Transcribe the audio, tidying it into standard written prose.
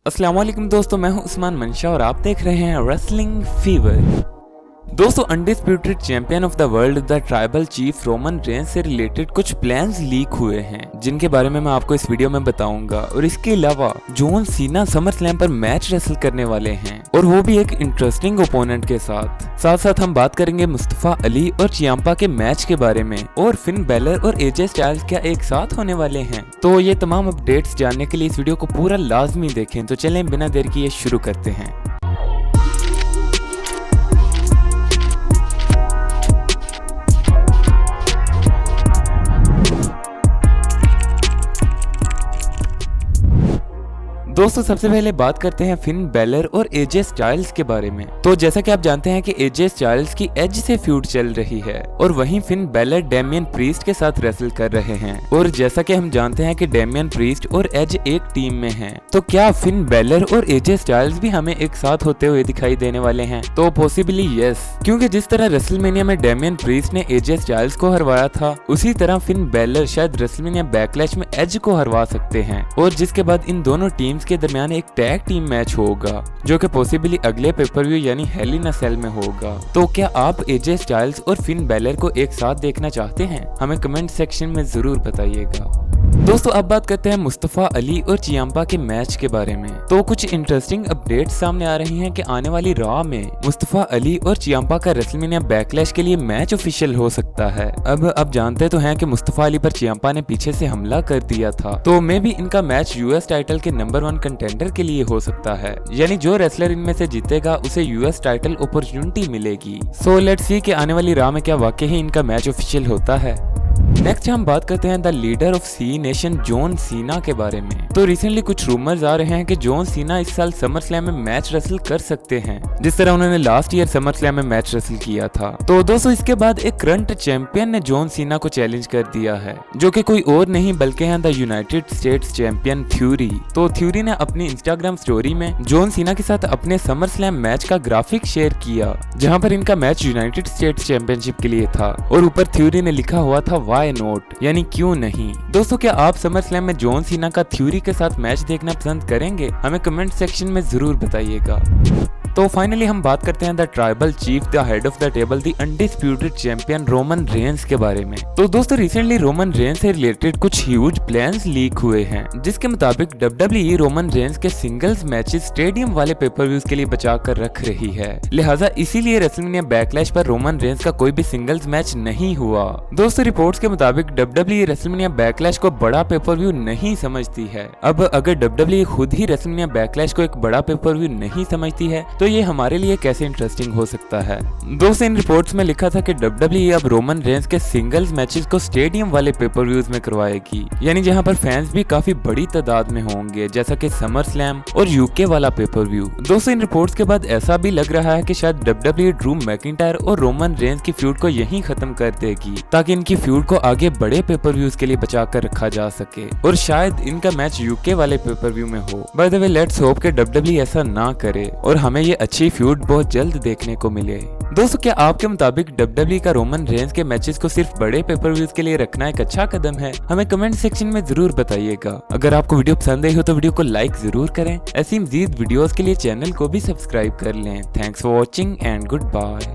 अस्सलाम वालेकुम दोस्तों, मैं हूं उस्मान मंशा और आप देख रहे हैं रेसलिंग फीवर। दोस्तों, undisputed champion of the world the tribal chief Roman Reigns से रिलेटेड कुछ प्लान्स लीक हुए हैं जिनके बारे में मैं आपको इस वीडियो में बताऊंगा। और इसके अलावा जॉन सीना समर स्लैम पर मैच रेसल करने वाले हैं और वो भी एक इंटरेस्टिंग ओपोनेंट के साथ साथ हम बात करेंगे मुस्तफा अली और चियांपा के मैच के बारे में, और फिन बैलर और एजे स्टाइल्स क्या एक साथ होने वाले हैं। तो ये तमाम अपडेट्स जानने के लिए इस वीडियो को पूरा लाजमी देखें। तो चलें बिना देर किए शुरू करते हैं। दोस्तों, सबसे पहले बात करते हैं फिन बैलर और एजे स्टाइल्स के बारे में। तो जैसा कि आप जानते हैं कि एजे स्टाइल्स की एज से फ्यूड चल रही है और वहीं फिन बैलर डेमियन प्रीस्ट के साथ रेसल कर रहे हैं। और जैसा कि हम जानते हैं कि डेमियन प्रीस्ट और एज एक टीम में हैं, तो क्या फिन बैलर और एजे स्टाइल्स भी हमें एक साथ होते हुए दिखाई देने वाले हैं? तो पॉसिबली यस, क्योंकि जिस तरह रेसलमेनिया में डेमियन प्रीस्ट ने एजे स्टाइल्स को हरवाया था, उसी तरह फिन बैलर शायद रेसलमेनिया बैकलैश में एज को हरवा सकते हैं। और जिसके बाद इन दोनों टीम्स के दरमियान एक टैग टीम मैच होगा जो कि पॉसिबली अगले पेपर व्यू यानी हेल इन अ सेल में होगा। तो क्या आप एजे स्टाइल्स और फिन बैलर को एक साथ देखना चाहते हैं? हमें कमेंट सेक्शन में जरूर बताइएगा। दोस्तों, अब बात करते हैं मुस्तफा अली और चियांपा के मैच के बारे में। तो कुछ इंटरेस्टिंग अपडेट्स सामने आ रही हैं कि आने वाली रॉ में मुस्तफा अली और चियांपा का रेसलमेनिया बैकलैश के लिए मैच ऑफिशियल हो सकता है। अब जानते तो हैं कि मुस्तफा अली पर चियांपा ने पीछे से हमला कर दिया था, तो मे भी इनका मैच यूएस टाइटल के नंबर 1 कंटेंडर के लिए हो सकता है। यानी जो रेसलर इनमें से जीतेगा उसे यूएस टाइटल अपॉर्चुनिटी मिलेगी। सो लेट्स सी कि आने वाली रॉ में क्या वाकई ही इनका मैच ऑफिशियल होता है। नेक्स्ट हम बात करते हैं the leader of Cenation John Cena के बारे में। तो रिसेंटली कुछ रूमर्स आ रहे हैं कि जॉन सीना इस साल समर स्लैम में मैच रेसल कर सकते हैं, जिस तरह उन्होंने लास्ट ईयर समर स्लैम में मैच रेसल किया था। तो दोस्तों, इसके बाद एक करंट चैंपियन ने जॉन सीना को चैलेंज कर दिया है, जो कि कोई और नहीं बल्कि है the United states champion theory. तो थ्यूरी ने अपनी इंस्टाग्राम स्टोरी में जॉन सीना के साथ अपने समर स्लैम मैच का ग्राफिक शेयर किया, जहाँ पर इनका मैच यूनाइटेड स्टेट्स चैंपियनशिप के लिए था और ऊपर थ्यूरी ने लिखा हुआ था वाई नोट, यानी क्यों नहीं। दोस्तों, क्या आप समर स्लैम में जॉन सीना का थ्यूरी के साथ मैच देखना पसंद करेंगे? हमें कमेंट सेक्शन में जरूर बताइएगा। तो फाइनली हम बात करते हैं the tribal chief the head of the table the undisputed champion Roman Reigns के बारे में। तो दोस्तों, रिसेंटली रोमन रेंस से रिलेटेड कुछ ह्यूज प्लान्स लीक हुए हैं, जिसके मुताबिक WWE रोमन रेंस के सिंगल्स मैचेस स्टेडियम वाले पेपर व्यूज के लिए बचा कर रख रही है। लिहाजा इसीलिए रेसलमेनिया बैकलैश पर रोमन रेंस का कोई भी सिंगल्स मैच नहीं हुआ। दोस्तों, रिपोर्ट्स के मुताबिक WWE रेसलमेनिया बैकलैश को बड़ा पेपर व्यू नहीं समझती है। अब अगर WWE खुद ही रेसलमेनिया बैकलैश को एक बड़ा पेपर व्यू नहीं समझती है, तो ये हमारे लिए कैसे इंटरेस्टिंग हो सकता है। दोस्तों, इन रिपोर्ट्स में लिखा था कि WWE अब रोमन रेंस के सिंगल्स मैचेस को स्टेडियम वाले पेपर व्यूज में करवाएगी, यानी जहां पर फैंस भी काफी बड़ी तादाद में होंगे, जैसा कि समर स्लैम और यूके वाला पेपर व्यू। दोस्तों, इन रिपोर्ट्स के बाद ऐसा भी लग रहा है कि शायद WWE ड्रू मैकिंटायर और रोमन रेंस की फ्यूड को यहीं खत्म कर देगी, ताकि इनकी फ्यूड को आगे बड़े पेपर व्यूज के लिए बचा कर रखा जा सके और शायद इनका मैच यूके वाले पेपर व्यू में हो। By the way, let's hope कि WWE ऐसा ना करे और हमें ये अच्छी फ्यूड बहुत जल्द देखने को मिले। दोस्तों, क्या आपके मुताबिक WWE का रोमन रेंस के मैचेस को सिर्फ बड़े पेपर व्यूज के लिए रखना एक अच्छा कदम है? हमें कमेंट सेक्शन में जरूर बताइएगा। अगर आपको वीडियो पसंद आई हो तो वीडियो को लाइक जरूर करें। ऐसी मजीद वीडियोस के लिए चैनल को भी सब्सक्राइब कर लें। Thanks for watching and good bye.